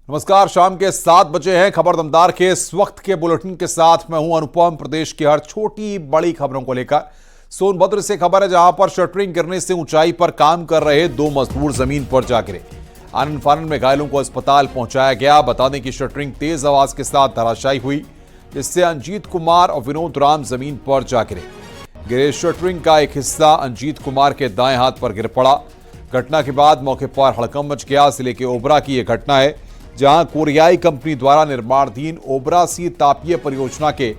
नमस्कार, शाम के 7 बजे हैं। खबर दमदार के इस वक्त के बुलेटिन के साथ मैं हूं अनुपम। प्रदेश की हर छोटी बड़ी खबरों को लेकर सोनभद्र से खबर है, जहां पर शटरिंग गिरने से ऊंचाई पर काम कर रहे 2 मजदूर जमीन पर जा गिरे। आनन फानन में घायलों को अस्पताल पहुंचाया गया। बता दें कि शटरिंग तेज आवाज के साथ धराशायी हुई, जिससे अंजीत कुमार और विनोद राम जमीन पर जा गिरे। शटरिंग का एक हिस्सा अंजीत कुमार के दाएं हाथ पर गिर पड़ा। घटना के बाद मौके पर हड़कंप मच गया। जिले के ओबरा की यह घटना है, जहां कोरियाई कंपनी द्वारा निर्माणाधीन ओबरा सी तापीय परियोजना के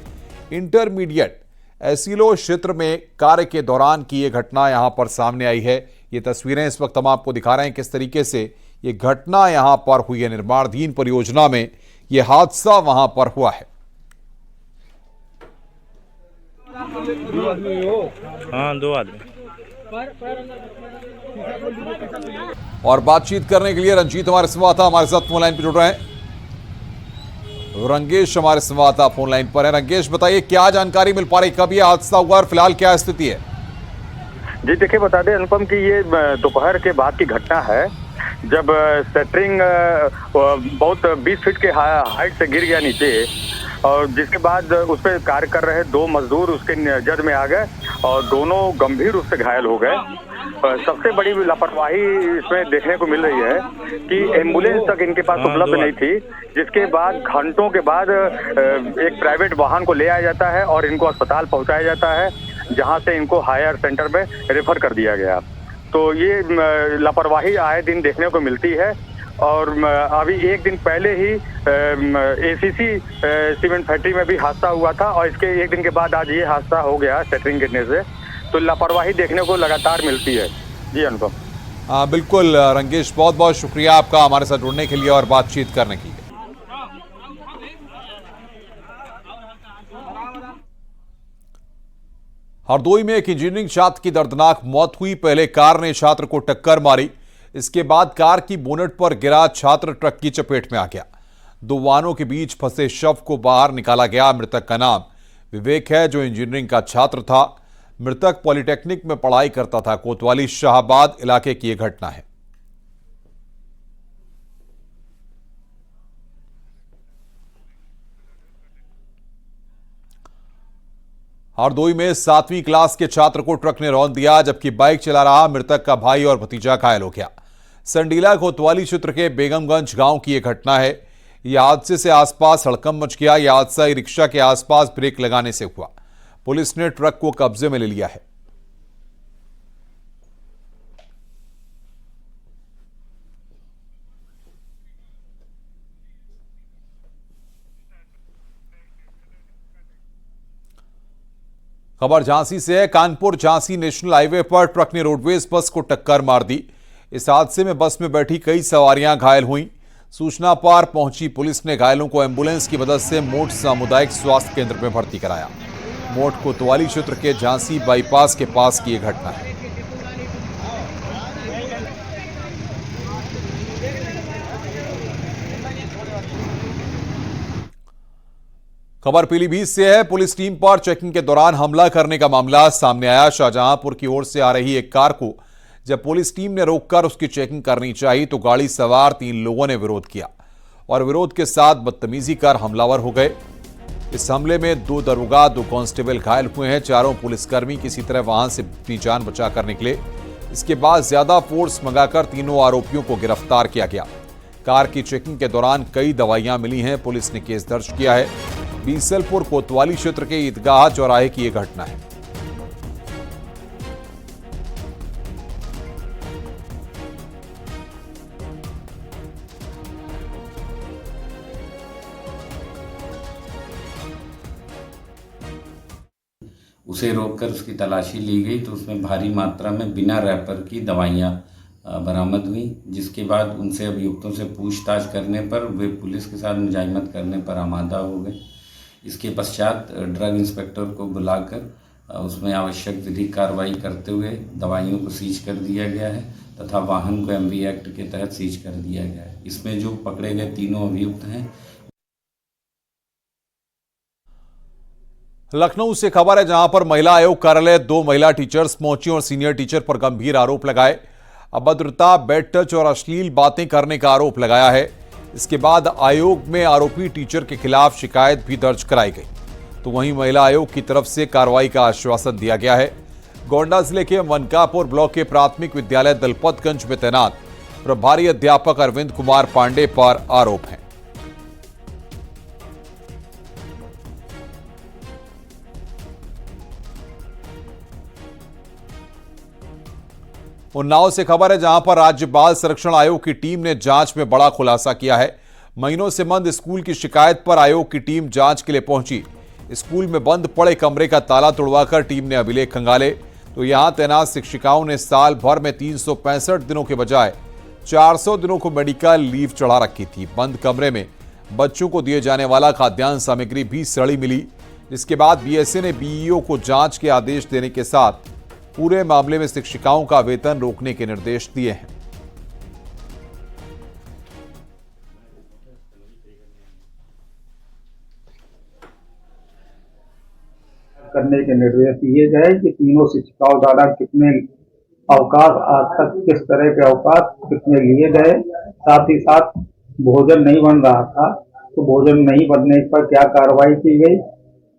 इंटरमीडिएट एसिलो क्षेत्र में कार्य के दौरान की यह घटना यहां पर सामने आई है। ये तस्वीरें इस वक्त हम आपको दिखा रहे हैं किस तरीके से ये घटना यहां पर हुई है। निर्माणाधीन परियोजना में यह हादसा वहां पर हुआ है। हाँ, 2 आदमी। और बातचीत करने के लिए रंजीत हमारे संवाददाता हमारे साथ फोन लाइन पर जुड़ रहे हैं। रंगेश हमारे संवाददाता फोन लाइन पर है। रंगेश, बताइए क्या जानकारी मिल पा रही, कब यह हादसा हुआ और फिलहाल क्या स्थिति है? जी देखिए, बता दें अनुपम कि ये दोपहर के बाद की घटना है, जब शटरिंग बहुत 20 फीट के हाइट से गिर गया नीचे, और जिसके बाद उस पर कार्य कर रहे 2 मजदूर उसके जद में आ गए और दोनों गंभीर रूप से घायल हो गए। सबसे बड़ी लापरवाही इसमें देखने को मिल रही है कि एम्बुलेंस तक इनके पास उपलब्ध नहीं थी, जिसके बाद घंटों के बाद एक प्राइवेट वाहन को ले आया जाता है और इनको अस्पताल पहुंचाया जाता है, जहां से इनको हायर सेंटर में रेफर कर दिया गया। तो ये लापरवाही आए दिन देखने को मिलती है। और अभी एक दिन पहले ही एसीसी सीमेंट फैक्ट्री में भी हादसा हुआ था, और इसके एक दिन के बाद आज ये हादसा हो गया शटरिंग गिरने से। तो लापरवाही देखने को लगातार मिलती है। जी अनुपम। बिल्कुल रंगेश, बहुत बहुत शुक्रिया आपका हमारे साथ जुड़ने के लिए और बातचीत करने के लिए। हरदोई में एक इंजीनियरिंग छात्र की दर्दनाक मौत हुई। पहले कार ने छात्र को टक्कर मारी, इसके बाद कार की बोनट पर गिरा छात्र ट्रक की चपेट में आ गया। 2 वाहनों के बीच फंसे शव को बाहर निकाला गया। मृतक का नाम विवेक है, जो इंजीनियरिंग का छात्र था। मृतक पॉलिटेक्निक में पढ़ाई करता था। कोतवाली शाहबाद इलाके की यह घटना है। हरदोई में 7वीं क्लास के छात्र को ट्रक ने रौंद दिया, जबकि बाइक चला रहा मृतक का भाई और भतीजा घायल हो गया। संडीला कोतवाली क्षेत्र के बेगमगंज गांव की यह घटना है। यह हादसे से आसपास हड़कंप मच गया। यह हादसा ई रिक्शा के आसपास ब्रेक लगाने से हुआ। पुलिस ने ट्रक को कब्जे में ले लिया है। खबर झांसी से है। कानपुर झांसी नेशनल हाईवे पर ट्रक ने रोडवेज बस को टक्कर मार दी। इस हादसे में बस में बैठी कई सवारियां घायल हुईं। सूचना पर पहुंची पुलिस ने घायलों को एंबुलेंस की मदद से मोट सामुदायिक स्वास्थ्य केंद्र में भर्ती कराया। मोट कोतवाली क्षेत्र के झांसी बाईपास के पास की यह घटना है। खबर पीलीभीत से है। पुलिस टीम पर चेकिंग के दौरान हमला करने का मामला सामने आया। शाहजहांपुर की ओर से आ रही एक कार को जब पुलिस टीम ने रोककर उसकी चेकिंग करनी चाहिए, तो गाड़ी सवार 3 लोगों ने विरोध किया और विरोध के साथ बदतमीजी कर हमलावर हो गए। इस हमले में 2 दरोगा 2 कांस्टेबल घायल हुए हैं। चारों पुलिसकर्मी किसी तरह वहां से अपनी जान बचाकर निकले। इसके बाद ज्यादा फोर्स मंगाकर तीनों आरोपियों को गिरफ्तार किया गया। कार की चेकिंग के दौरान कई दवाइयां मिली हैं। पुलिस ने केस दर्ज किया है। बीसलपुर कोतवाली क्षेत्र के ईदगाह चौराहे की यह घटना है। उसे रोककर उसकी तलाशी ली गई, तो उसमें भारी मात्रा में बिना रैपर की दवाइयाँ बरामद हुई, जिसके बाद उनसे अभियुक्तों से पूछताछ करने पर वे पुलिस के साथ मुजाहिमत करने पर आमादा हो गए। इसके पश्चात ड्रग इंस्पेक्टर को बुलाकर उसमें आवश्यक विधिक कार्रवाई करते हुए दवाइयों को सीज कर दिया गया है तथा वाहन को एमवी एक्ट के तहत सीज कर दिया गया है। इसमें जो पकड़े गए तीनों अभियुक्त हैं। लखनऊ से खबर है, जहां पर महिला आयोग कार्यालय 2 महिला टीचर्स पहुंची और सीनियर टीचर पर गंभीर आरोप लगाए। अभद्रता, बेड टच और अश्लील बातें करने का आरोप लगाया है। इसके बाद आयोग में आरोपी टीचर के खिलाफ शिकायत भी दर्ज कराई गई। तो वहीं महिला आयोग की तरफ से कार्रवाई का आश्वासन दिया गया है। गोंडा जिले के मनकापुर ब्लॉक के प्राथमिक विद्यालय दलपतगंज में तैनात प्रभारी अध्यापक अरविंद कुमार पांडे पर आरोप है। उन्नाव से खबर है, जहां पर राज्य बाल संरक्षण आयोग की टीम ने जांच में बड़ा खुलासा किया है। महीनों से बंद स्कूल की शिकायत पर आयोग की टीम जांच के लिए पहुंची। स्कूल में बंद पड़े कमरे का ताला तोड़वाकर टीम ने अभिलेख खंगाले। तो यहां तैनात शिक्षिकाओं ने साल भर में 365 दिनों के बजाय 400 दिनों को मेडिकल लीव चढ़ा रखी थी। बंद कमरे में बच्चों को दिए जाने वाला खाद्यान्न सामग्री भी सड़ी मिली, जिसके बाद बीएसए ने बीईओ को जांच के आदेश देने के साथ पूरे मामले में शिक्षिकाओं का वेतन रोकने के निर्देश दिए हैं। करने के निर्देश दिए गए कि तीनों शिक्षिकाओं द्वारा कितने अवकाश आज तक, किस तरह के अवकाश कितने लिए गए, साथ ही साथ भोजन नहीं बन रहा था तो भोजन नहीं बनने पर क्या कार्रवाई की गई।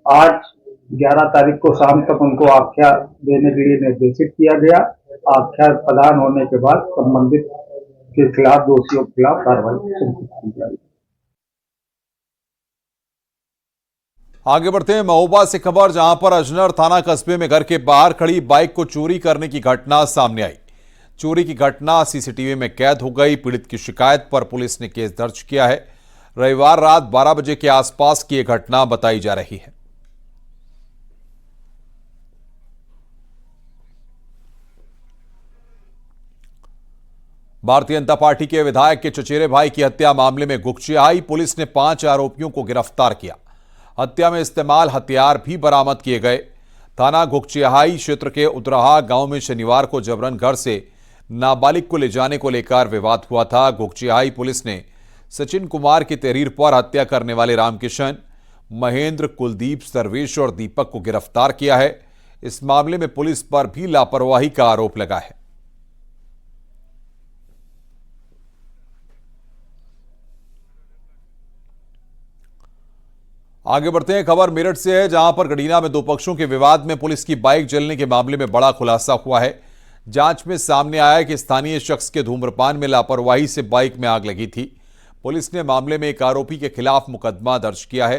आज 11 तारीख को शाम तक उनको आख्या देने के लिए निर्देशित किया गया। आख्या प्रदान होने के बाद संबंधित के खिलाफ, दोषियों के खिलाफ कार्रवाई सुनिश्चित की जाएगी। आगे बढ़ते हैं महोबा से खबर, जहां पर अजनर थाना कस्बे में घर के बाहर खड़ी बाइक को चोरी करने की घटना सामने आई। चोरी की घटना सीसीटीवी में कैद हो गई। पीड़ित की शिकायत पर पुलिस ने केस दर्ज किया है। रविवार रात 12 बजे के आसपास की यह घटना बताई जा रही है। भारतीय जनता पार्टी के विधायक के चचेरे भाई की हत्या मामले में गुकचियाही पुलिस ने 5 आरोपियों को गिरफ्तार किया। हत्या में इस्तेमाल हथियार भी बरामद किए गए। थाना गुकचियाही क्षेत्र के उतराहा गांव में शनिवार को जबरन घर से नाबालिग को ले जाने को लेकर विवाद हुआ था। गुकचियाही पुलिस ने सचिन कुमार की तहरीर पर हत्या करने वाले रामकिशन, महेंद्र, कुलदीप, सर्वेश और दीपक को गिरफ्तार किया है। इस मामले में पुलिस पर भी लापरवाही का आरोप लगा है। आगे बढ़ते हैं, खबर मेरठ से है, जहां पर गडीना में 2 पक्षों के विवाद में पुलिस की बाइक जलने के मामले में बड़ा खुलासा हुआ है। जांच में सामने आया कि स्थानीय शख्स के धूम्रपान में लापरवाही से बाइक में आग लगी थी। पुलिस ने मामले में एक आरोपी के खिलाफ मुकदमा दर्ज किया है।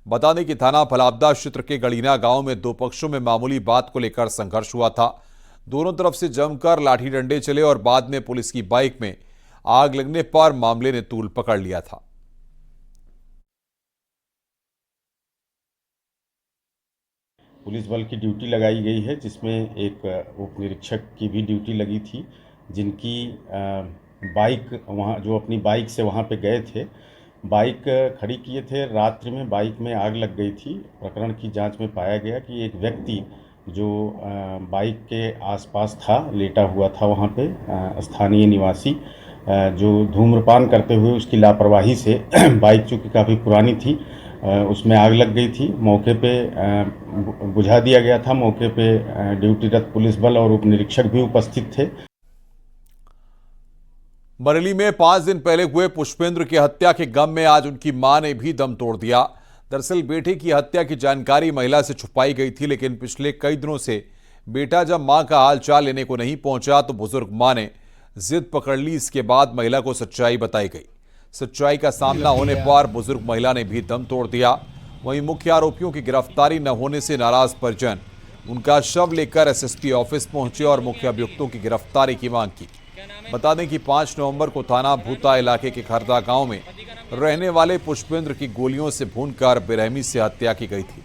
बता दें कि थाना फलाब्दा क्षेत्र के गडीना गांव में 2 पक्षों में मामूली बात को लेकर संघर्ष हुआ था। दोनों तरफ से जमकर लाठी डंडे चले और बाद में पुलिस की बाइक में आग लगने पर मामले ने तूल पकड़ लिया था। पुलिस बल की ड्यूटी लगाई गई है, जिसमें एक उप निरीक्षक की भी ड्यूटी लगी थी, जिनकी बाइक वहाँ, जो अपनी बाइक से वहाँ पे गए थे, बाइक खड़ी किए थे। रात्रि में बाइक में आग लग गई थी। प्रकरण की जांच में पाया गया कि एक व्यक्ति जो बाइक के आसपास था, लेटा हुआ था वहाँ पे, स्थानीय निवासी, जो धूम्रपान करते हुए उसकी लापरवाही से बाइक चूँकि काफ़ी पुरानी थी, उसमें आग लग गई थी। मौके पे बुझा दिया गया था। मौके पे ड्यूटीरत पुलिस बल और उप निरीक्षक भी उपस्थित थे। बरेली में 5 दिन पहले हुए पुष्पेंद्र की हत्या के गम में आज उनकी मां ने भी दम तोड़ दिया। दरअसल बेटे की हत्या की जानकारी महिला से छुपाई गई थी, लेकिन पिछले कई दिनों से बेटा जब मां का हालचाल लेने को नहीं पहुंचा तो बुजुर्ग मां ने जिद पकड़ ली। इसके बाद महिला को सच्चाई बताई गई। सच्चाई का सामना होने पर बुजुर्ग महिला ने भी दम तोड़ दिया। वहीं मुख्य आरोपियों की गिरफ्तारी न होने से नाराज परिजन उनका शव लेकर एसएसपी ऑफिस पहुंचे और मुख्य अभियुक्तों की गिरफ्तारी की मांग की। बता दें कि 5 नवंबर को थाना भूता इलाके के खरदा गांव में रहने वाले पुष्पेंद्र की गोलियों से भूनकर बेरहमी से हत्या की गई थी।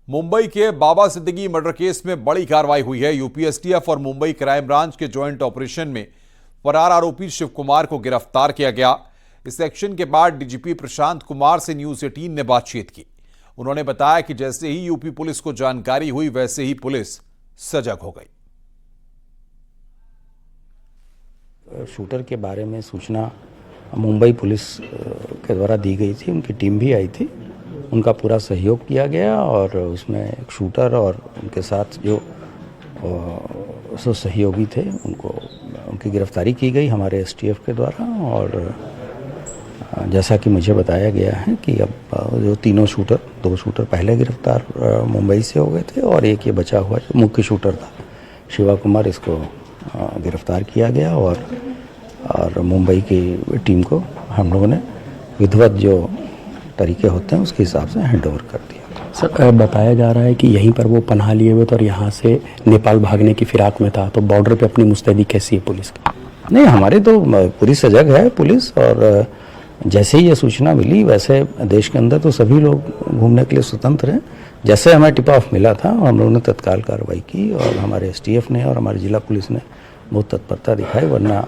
मुंबई के बाबा सिद्दीकी मर्डर केस में बड़ी कार्रवाई हुई है। यूपी एसटीएफ और मुंबई क्राइम ब्रांच के ज्वाइंट ऑपरेशन में फरार आरोपी शिव कुमार को गिरफ्तार किया गया। इस एक्शन के बाद डीजीपी प्रशांत कुमार से न्यूज 18 ने बातचीत की। उन्होंने बताया कि जैसे ही यूपी पुलिस को जानकारी हुई, वैसे ही पुलिस सजग हो गई। शूटर के बारे में सूचना मुंबई पुलिस के द्वारा दी गई थी। उनकी टीम भी आई थी, उनका पूरा सहयोग किया गया और उसमें एक शूटर और उनके साथ जो सहयोगी थे उनकी गिरफ्तारी की गई हमारे एसटीएफ के द्वारा। और जैसा कि मुझे बताया गया है कि अब जो तीनों शूटर, 2 शूटर पहले गिरफ्तार मुंबई से हो गए थे और एक ये बचा हुआ जो मुख्य शूटर था शिवा कुमार, इसको गिरफ्तार किया गया और मुंबई की टीम को हम लोगों ने विधिवत जो तरीके होते हैं उसके हिसाब से हैंडओवर कर दिया। सर, बताया जा रहा है कि यहीं पर वो पनाह लिए हुए थे और यहाँ से नेपाल भागने की फिराक में था, तो बॉर्डर पे अपनी मुस्तैदी कैसी है पुलिस की? नहीं, हमारे तो पूरी सजग है पुलिस, और जैसे ही ये सूचना मिली वैसे देश के अंदर तो सभी लोग घूमने के लिए स्वतंत्र हैं। जैसे हमें टिप ऑफ मिला था हम लोगों ने तत्काल कार्रवाई की और हमारे एसटीएफ ने और हमारी जिला पुलिस ने बहुत तत्परता दिखाई, वरना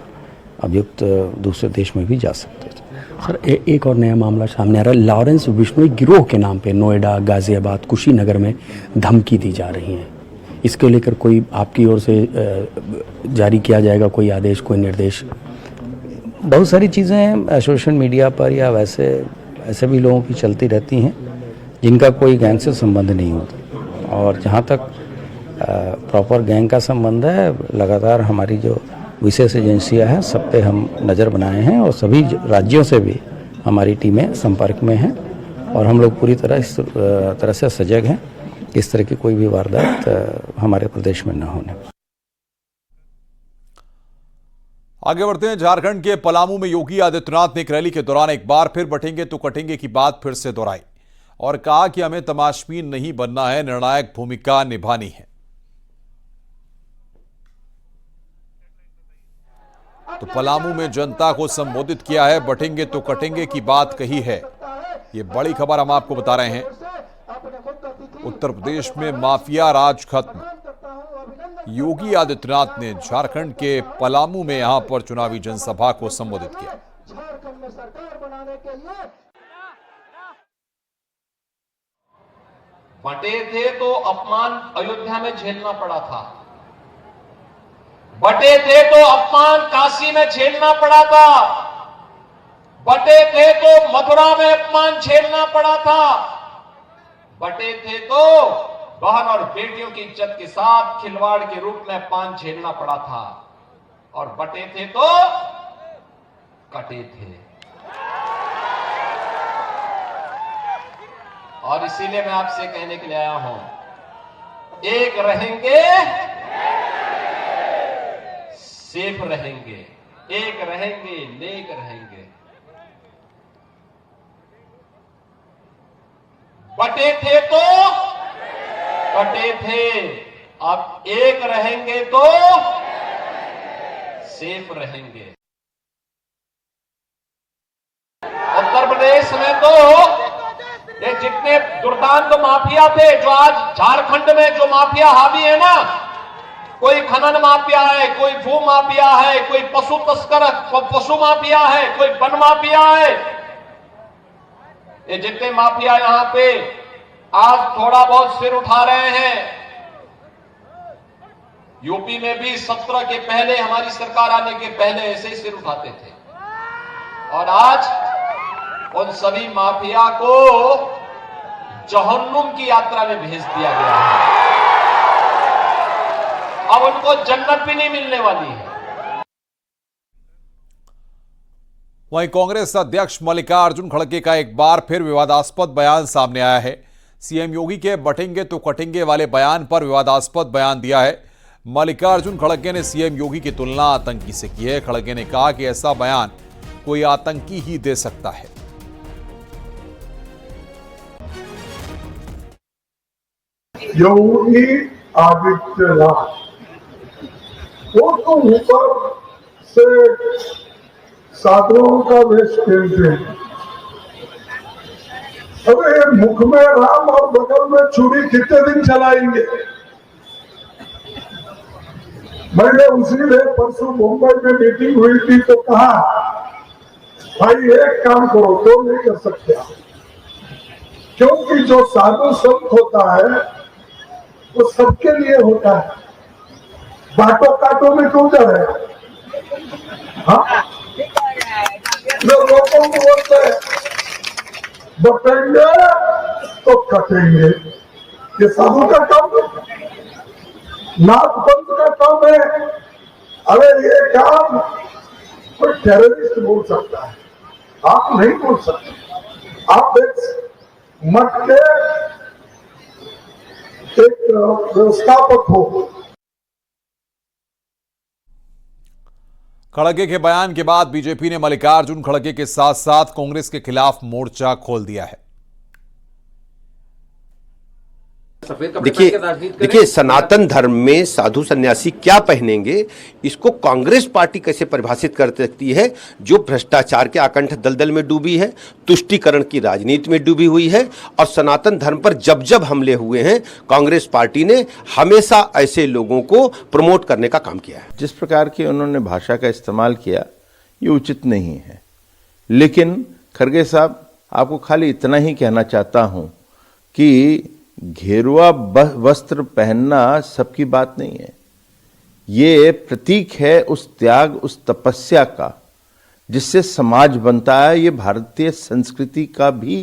अभियुक्त दूसरे देश में भी जा सकते थे। सर, एक और नया मामला सामने आ रहा है। लॉरेंस बिश्नोई गिरोह के नाम पे नोएडा, गाजियाबाद, कुशीनगर में धमकी दी जा रही है। इसको लेकर कोई आपकी ओर से जारी किया जाएगा कोई आदेश, कोई निर्देश? बहुत सारी चीज़ें सोशल मीडिया पर या वैसे ऐसे भी लोगों की चलती रहती हैं जिनका कोई गैंग से संबंध नहीं होता, और जहाँ तक प्रॉपर गैंग का संबंध है, लगातार हमारी जो विशेष एजेंसियां हैं सब पे हम नज़र बनाए हैं और सभी राज्यों से भी हमारी टीमें संपर्क में हैं और हम लोग पूरी तरह इस तरह से सजग हैं इस तरह की कोई भी वारदात हमारे प्रदेश में न होने। आगे बढ़ते हैं। झारखंड के पलामू में योगी आदित्यनाथ ने एक रैली के दौरान एक बार फिर बटेंगे तो कटेंगे की बात फिर से दोहराई और कहा कि हमें तमाशबीन नहीं बनना है, निर्णायक भूमिका निभानी है। तो पलामू में जनता को संबोधित किया है, बटेंगे तो कटेंगे की बात कही है। ये बड़ी खबर हम आपको बता रहे हैं। उत्तर प्रदेश में माफिया राज खत्म। योगी आदित्यनाथ ने झारखंड के पलामू में यहां पर चुनावी जनसभा को संबोधित किया। बटे थे तो अपमान अयोध्या में झेलना पड़ा था, बटे थे तो अपमान काशी में झेलना पड़ा था, बटे थे तो मथुरा में अपमान झेलना पड़ा था, बटे थे तो बहन और बेटियों की इज्जत के साथ खिलवाड़ के रूप में अपमान झेलना पड़ा था, और बटे थे तो कटे थे। और इसीलिए मैं आपसे कहने के लिए आया हूं, एक रहेंगे सेफ रहेंगे, एक रहेंगे नेक रहेंगे। बटे थे तो कटे थे, अब एक रहेंगे तो सेफ रहेंगे। उत्तर प्रदेश में तो ये जितने दुर्दांत माफिया थे, जो आज झारखंड में जो माफिया हावी है ना, कोई खनन माफिया है, कोई भू माफिया है, कोई पशु तस्कर पशु माफिया है, कोई वन माफिया है, ये जितने माफिया यहां पे आज थोड़ा बहुत सिर उठा रहे हैं। यूपी में भी 17 के पहले, हमारी सरकार आने के पहले ऐसे ही सिर उठाते थे, और आज उन सभी माफिया को जहन्नुम की यात्रा में भेज दिया गया है। अब उनको जन्नत भी नहीं मिलने वाली है। वहीं कांग्रेस अध्यक्ष मल्लिकार्जुन खड़गे का एक बार फिर विवादास्पद बयान सामने आया है। सीएम योगी के बटेंगे तो कटेंगे वाले बयान पर विवादास्पद बयान दिया है। मल्लिकार्जुन खड़गे ने सीएम योगी की तुलना आतंकी से की है। खड़गे ने कहा कि ऐसा बयान कोई आतंकी ही दे सकता है। योगी आदित्यनाथ वो तो ऊपर से साधुओं का वेश खेलते हैं। अरे मुख में राम और बगल में छुरी कितने दिन चलाएंगे। मैंने उसी में परसों मुंबई में मीटिंग हुई थी तो कहा भाई एक काम करो, तो नहीं कर सकते, क्योंकि जो साधु संत होता है वो सबके लिए होता है, बाटो काटो में क्यों जा रहे हैं? हाँ? जो लोगों को बोलते हैं बटेंगे तो कटेंगे, ये साधु का काम है, नाथ पंथ का काम है। अरे ये काम कोई टेररिस्ट बोल सकता है, आप नहीं बोल सकते। आप एक मठ के एक व्यवस्थापक हो। खड़गे के बयान के बाद बीजेपी ने मल्लिकार्जुन खड़गे के साथ साथ कांग्रेस के खिलाफ मोर्चा खोल दिया है। देखिए सनातन धर्म में साधु सन्यासी क्या पहनेंगे, इसको कांग्रेस पार्टी कैसे परिभाषित कर सकती है, जो भ्रष्टाचार के आकंठ दलदल में डूबी है, तुष्टीकरण की राजनीति में डूबी हुई है। और सनातन धर्म पर जब जब हमले हुए हैं, कांग्रेस पार्टी ने हमेशा ऐसे लोगों को प्रमोट करने का काम किया है। जिस प्रकार की उन्होंने भाषा का इस्तेमाल किया, ये उचित नहीं है। लेकिन खड़गे साहब, आपको खाली इतना ही कहना चाहता हूं कि घेरुआ वस्त्र पहनना सबकी बात नहीं है। ये प्रतीक है उस त्याग, उस तपस्या का जिससे समाज बनता है। ये भारतीय संस्कृति का भी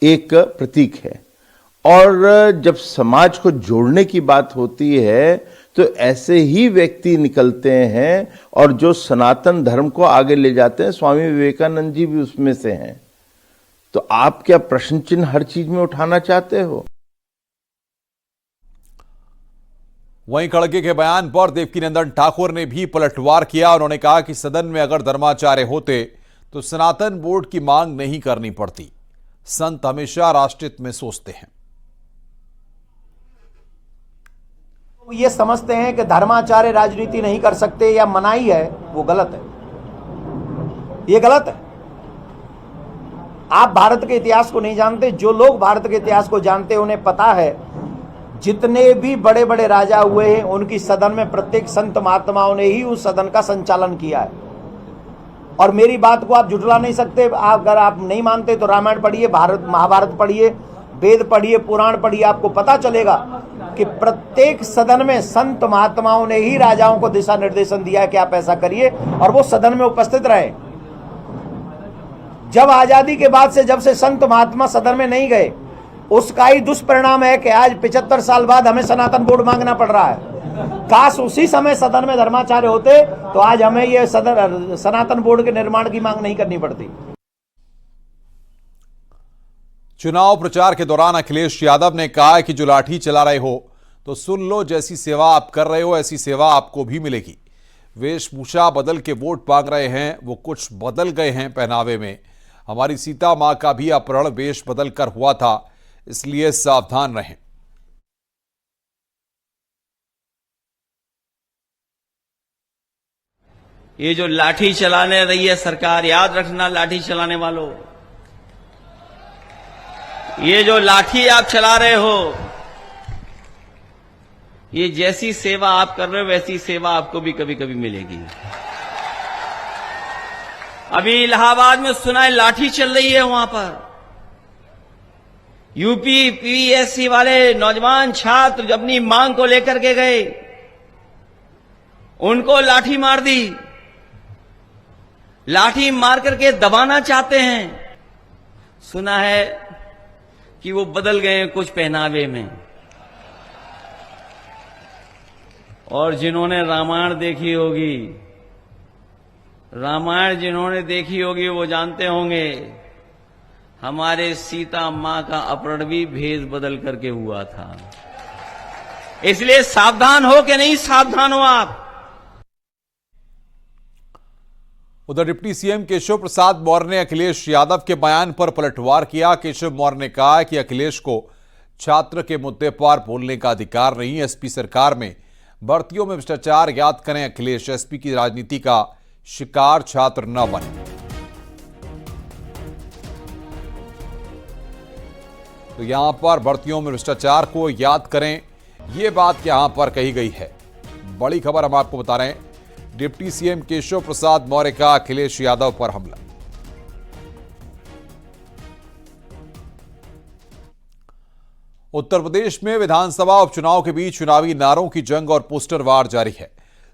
एक प्रतीक है। और जब समाज को जोड़ने की बात होती है तो ऐसे ही व्यक्ति निकलते हैं और जो सनातन धर्म को आगे ले जाते हैं। स्वामी विवेकानंद जी भी उसमें से हैं। तो आप क्या प्रश्न चिन्ह हर चीज में उठाना चाहते हो? वहीं खड़गे के बयान पर देवकीनंदन ठाकुर ने भी पलटवार किया। उन्होंने कहा कि सदन में अगर धर्माचार्य होते तो सनातन बोर्ड की मांग नहीं करनी पड़ती। संत हमेशा राष्ट्रहित में सोचते हैं। ये समझते हैं कि धर्माचार्य राजनीति नहीं कर सकते या मनाही है, वो गलत है। ये गलत है। आप भारत के इतिहास को नहीं जानते। जो लोग भारत के इतिहास को जानते हैं उन्हें पता है, जितने भी बड़े बड़े राजा हुए हैं उनकी सदन में प्रत्येक संत महात्माओं ने ही उस सदन का संचालन किया है। और मेरी बात को आप झुठला नहीं सकते। अगर आप नहीं मानते तो रामायण पढ़िए, महाभारत पढ़िए, वेद पढ़िए, पुराण पढ़िए, आपको पता चलेगा कि प्रत्येक सदन में संत महात्माओं ने ही राजाओं को दिशा निर्देशन दिया कि आप ऐसा करिए, और वो सदन में उपस्थित रहे। जब आजादी के बाद से जब से संत महात्मा सदन में नहीं गए, उसका ही दुष्परिणाम है कि आज 75 साल बाद हमें सनातन बोर्ड मांगना पड़ रहा है। काश उसी समय सदन में धर्माचार्य होते तो आज हमें यह सनातन बोर्ड के निर्माण की मांग नहीं करनी पड़ती। चुनाव प्रचार के दौरान अखिलेश यादव ने कहा कि जो लाठी चला रहे हो तो सुन लो, जैसी सेवा आप कर रहे हो ऐसी सेवा आपको भी मिलेगी। वेशभूषा बदल के वोट मांग रहे हैं, वो कुछ बदल गए हैं पहनावे में। हमारी सीता मां का भी अपहरण वेश बदल कर हुआ था, इसलिए सावधान रहें। ये जो लाठी चलाने रही है सरकार, याद रखना लाठी चलाने वालों, ये जो लाठी आप चला रहे हो, ये जैसी सेवा आप कर रहे हो वैसी सेवा आपको भी कभी कभी मिलेगी। अभी इलाहाबाद में सुना है लाठी चल रही है, वहां पर यूपी पीएससी वाले नौजवान छात्र अपनी मांग को लेकर के गए, उनको लाठी मार दी, लाठी मार करके दबाना चाहते हैं। सुना है कि वो बदल गए हैं कुछ पहनावे में। और जिन्होंने रामायण देखी होगी, रामायण जिन्होंने देखी होगी वो जानते होंगे हमारे सीता मां का अपहरण भी भेष बदल करके हुआ था। इसलिए सावधान हो कि नहीं सावधान हो आप। उधर डिप्टी सीएम केशव प्रसाद मौर्य ने अखिलेश यादव के बयान पर पलटवार किया। केशव मौर्य ने कहा कि अखिलेश को छात्र के मुद्दे पर बोलने का अधिकार नहीं। एसपी सरकार में भर्तियों में भ्रष्टाचार याद करें अखिलेश। एसपी की राजनीति का शिकार छात्र न बने। तो यहां पर भर्तियों में भ्रष्टाचार को याद करें, यह बात यहां पर कही गई है। बड़ी खबर हम आपको बता रहे हैं, डिप्टी सीएम केशव प्रसाद मौर्य का अखिलेश यादव पर हमला। उत्तर प्रदेश में विधानसभा उपचुनाव के बीच चुनावी नारों की जंग और पोस्टर वार जारी है।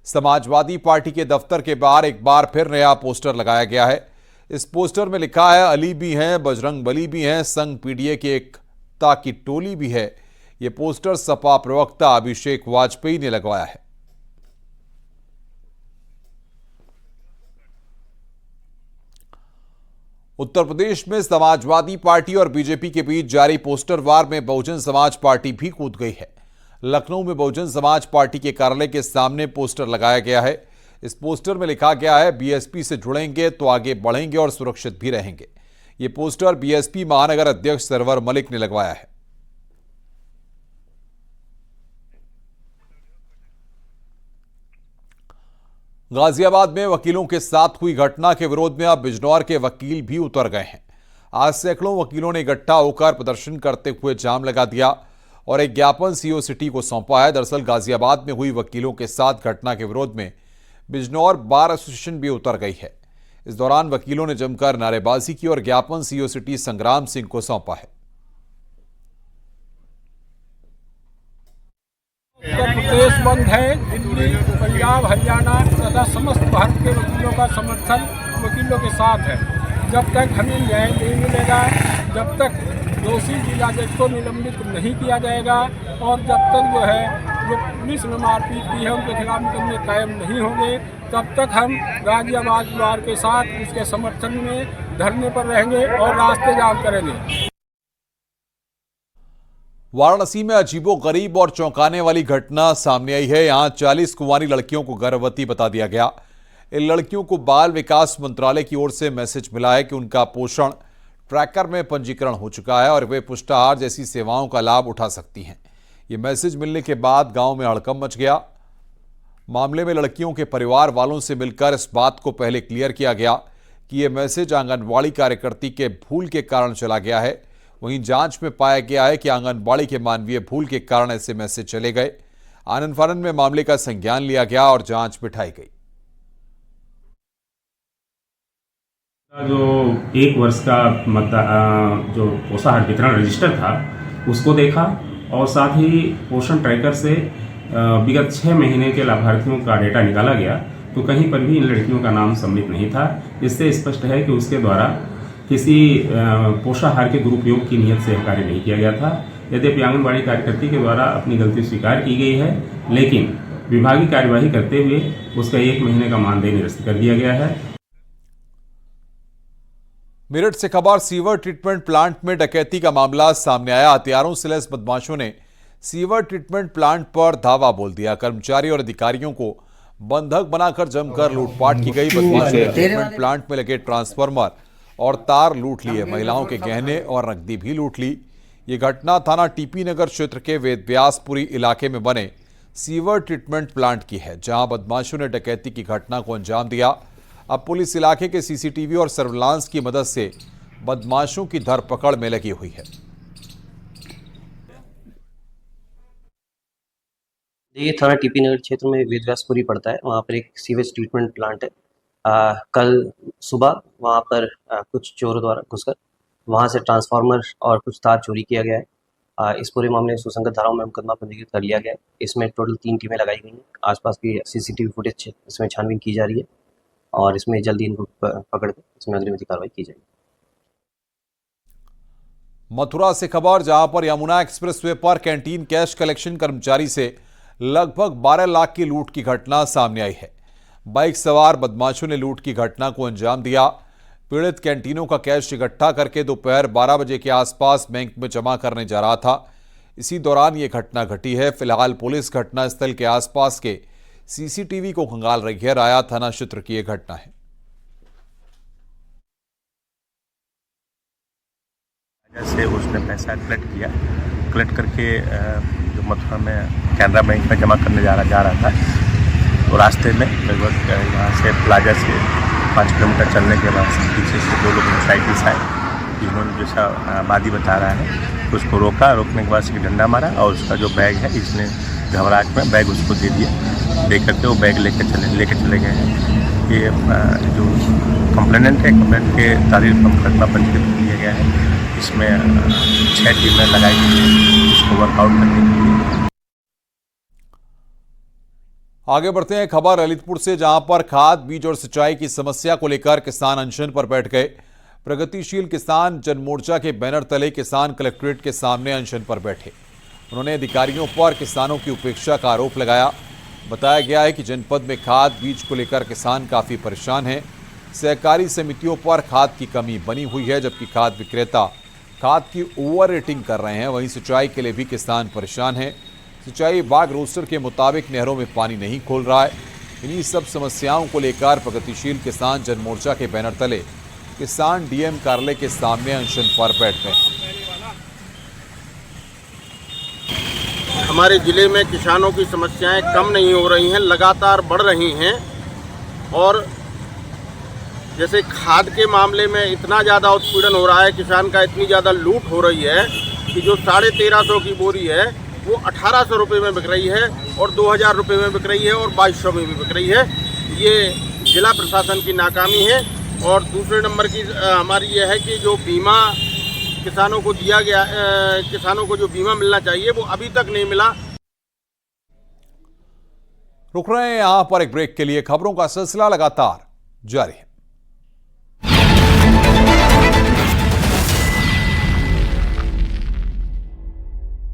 समाजवादी पार्टी के दफ्तर के बाहर एक बार फिर नया पोस्टर लगाया गया है, इस पोस्टर में लिखा है, अली भी हैं, बजरंग बली भी हैं, संग पीडीए की एकता की टोली भी है। यह पोस्टर सपा प्रवक्ता अभिषेक वाजपेयी ने लगवाया है। उत्तर प्रदेश में समाजवादी पार्टी और बीजेपी के बीच जारी पोस्टर वार में बहुजन समाज पार्टी भी कूद गई है। लखनऊ में बहुजन समाज पार्टी के कार्यालय के सामने पोस्टर लगाया गया है। इस पोस्टर में लिखा गया है, बीएसपी से जुड़ेंगे तो आगे बढ़ेंगे और सुरक्षित भी रहेंगे। यह पोस्टर बीएसपी महानगर अध्यक्ष सरवर मलिक ने लगवाया है। गाजियाबाद में वकीलों के साथ हुई घटना के विरोध में अब बिजनौर के वकील भी उतर गए हैं। आज सैकड़ों वकीलों ने इकट्ठा होकर प्रदर्शन करते हुए जाम लगा दिया और एक ज्ञापन सीओ सिटी को सौंपा है। दरअसल गाजियाबाद में हुई वकीलों के साथ घटना के विरोध में बिजनौर बार एसोसिएशन भी उतर गई है। इस दौरान वकीलों ने जमकर नारेबाजी की और ज्ञापन सीओ सिटी संग्राम सिंह को सौंपा है। उत्तर प्रदेश बंद है, दिल्ली, पंजाब, हरियाणा तथा समस्त भारत के वकीलों का समर्थन वकीलों के साथ है। जब तक हमें न्याय नहीं मिलेगा, जब तक दोषी जिला जज को निलंबित नहीं किया जाएगा और जब तक जो पुलिस ने मारपीट की है उनके खिलाफ मुकदमे कायम नहीं होंगे, तब तक हम गाजियाबाद बार के साथ उसके समर्थन में धरने पर रहेंगे और रास्ते जाम करेंगे। वाराणसी में अजीबोगरीब और चौंकाने वाली घटना सामने आई है। यहां 40 कुंवारी लड़कियों को गर्भवती बता दिया गया। इन लड़कियों को बाल विकास मंत्रालय की ओर से मैसेज मिला है कि उनका पोषण ट्रैकर में पंजीकरण हो चुका है और वे पुष्टाहार जैसी सेवाओं का लाभ उठा सकती हैं। ये मैसेज मिलने के बाद गांव में हड़कंप मच गया। मामले में लड़कियों के परिवार वालों से मिलकर इस बात को पहले क्लियर किया गया कि यह मैसेज आंगनबाड़ी कार्यकर्ती के भूल के कारण चला गया है। वहीं जांच में पाया गया है कि आंगनबाड़ी के मानवीय भूल के कारण ऐसे मैसेज चले गए। आनन फानन में मामले का संज्ञान लिया गया और जांच बिठाई गई। जो 1 वर्ष का जो पोषाहार वितरण रजिस्टर था उसको देखा और साथ ही पोषण ट्रैकर से विगत 6 महीने के लाभार्थियों का डेटा निकाला गया तो कहीं पर भी इन लड़कियों का नाम सम्मिलित नहीं था। इससे स्पष्ट है कि उसके द्वारा किसी पोषाहार के दुरुपयोग की नीयत से यह कार्य नहीं किया गया था। यद्यपि आंगनबाड़ी कार्यकर्ती के द्वारा अपनी गलती स्वीकार की गई है, लेकिन विभागीय कार्यवाही करते हुए उसका 1 महीने का मानदेय निरस्त कर दिया गया है। मेरठ से खबर, सीवर ट्रीटमेंट प्लांट में डकैती का मामला सामने आया। हथियारों से लैस बदमाशों ने सीवर ट्रीटमेंट प्लांट पर धावा बोल दिया। कर्मचारी और अधिकारियों को बंधक बनाकर जमकर लूटपाट की गई। बदमाशों ने ट्रीटमेंट प्लांट में लगे ट्रांसफार्मर और तार लूट लिए। महिलाओं के गहने और नकदी भी लूट ली। ये घटना थाना टीपी नगर क्षेत्र के वेदव्यासपुरी इलाके में बने सीवर ट्रीटमेंट प्लांट की है, जहां बदमाशों ने डकैती की घटना को अंजाम दिया। अब पुलिस इलाके के सीसीटीवी और सर्विलांस की मदद से बदमाशों की धरपकड़ में लगी हुई है। ये थाना टीपी नगर क्षेत्र में वेदव्यासपुरी पड़ता है। वहाँ पर एक सीवेज ट्रीटमेंट प्लांट है। कल सुबह वहाँ पर कुछ चोरों द्वारा घुसकर वहाँ से ट्रांसफार्मर और कुछ तार चोरी किया गया है। इस पूरे मामले में सुसंगत धाराओं में मुकदमा पंजीकृत कर लिया गया है। इसमें टोटल 3 टीमें लगाई गई हैं। आसपास की सीसीटीवी फुटेज इसमें छानबीन की जा रही है और इसमें जल्दी इनको पकड़ कर इसमें अग्रिम कार्रवाई की जाएगी। मथुरा से खबर, जहां पर यमुना एक्सप्रेसवे पर कैंटीन कैश कलेक्शन कर्मचारी से लगभग 12 लाख की लूट की घटना सामने आई है। बाइक सवार बदमाशों ने लूट की घटना को अंजाम दिया। पीड़ित कैंटीनों का कैश इकट्ठा करके दोपहर 12 बजे के आसपास बैंक में जमा करने जा रहा था। इसी दौरान ये घटना घटी है। फिलहाल पुलिस घटनास्थल के आसपास के सीसीटीवी को खंगाल रही है। राया थाना क्षेत्र की यह घटना है। से उसने पैसा कलेक्ट करके जो मथुरा में कैनरा बैंक में जमा करने जा रहा था। तो रास्ते में लगभग यहाँ से प्लाजा से 5 किलोमीटर चलने के बाद पीछे से 2 लोग मोटरसाइकिल से आए, जिन्होंने जैसा वादी बता रहा है तो उसको रोकने के बाद से डंडा मारा और उसका जो बैग है इसने घबराहट में बैग उसको दे दिया। दे करके वो बैग लेके चले गए हैं। ये जो कंप्लेनेंट है, कंप्लेनेंट के तारीख पर मुकदमा पंजीकृत किया गया है। इसमें 6 टीमें लगाई गई हैं इसको वर्कआउट करने के लिए। आगे बढ़ते हैं खबर ललितपुर से, जहां पर खाद, बीज और सिंचाई की समस्या को लेकर किसान अनशन पर बैठ गए। प्रगतिशील किसान जनमोर्चा के बैनर तले किसान कलेक्ट्रेट के सामने अनशन पर बैठे। उन्होंने अधिकारियों पर किसानों की उपेक्षा का आरोप लगाया। बताया गया है कि जनपद में खाद, बीज को लेकर किसान काफी परेशान हैं। सहकारी समितियों पर खाद की कमी बनी हुई है, जबकि खाद विक्रेता खाद की ओवर रेटिंग कर रहे हैं। वहीं सिंचाई के लिए भी किसान परेशान हैं। सिंचाई विभाग रोस्टर के मुताबिक नहरों में पानी नहीं खोल रहा है। इन्हीं सब समस्याओं को लेकर प्रगतिशील किसान जनमोर्चा के बैनर तले किसान डीएम कार्यालय के सामने अनशन पर बैठ गए। हमारे जिले में किसानों की समस्याएं कम नहीं हो रही हैं, लगातार बढ़ रही हैं। और जैसे खाद के मामले में इतना ज़्यादा उत्पीड़न हो रहा है, किसान का इतनी ज़्यादा लूट हो रही है कि जो 1350 की बोरी है वो 1800 रुपये में बिक रही है और 2000 रुपये में बिक रही है और 2200 में भी बिक रही है। ये जिला प्रशासन की नाकामी है। और दूसरे नंबर की हमारी ये है कि जो बीमा किसानों को दिया गया, किसानों को जो बीमा मिलना चाहिए वो अभी तक नहीं मिला। रुक रहे हैं यहां पर एक ब्रेक के लिए। खबरों का सिलसिला लगातार जारी है।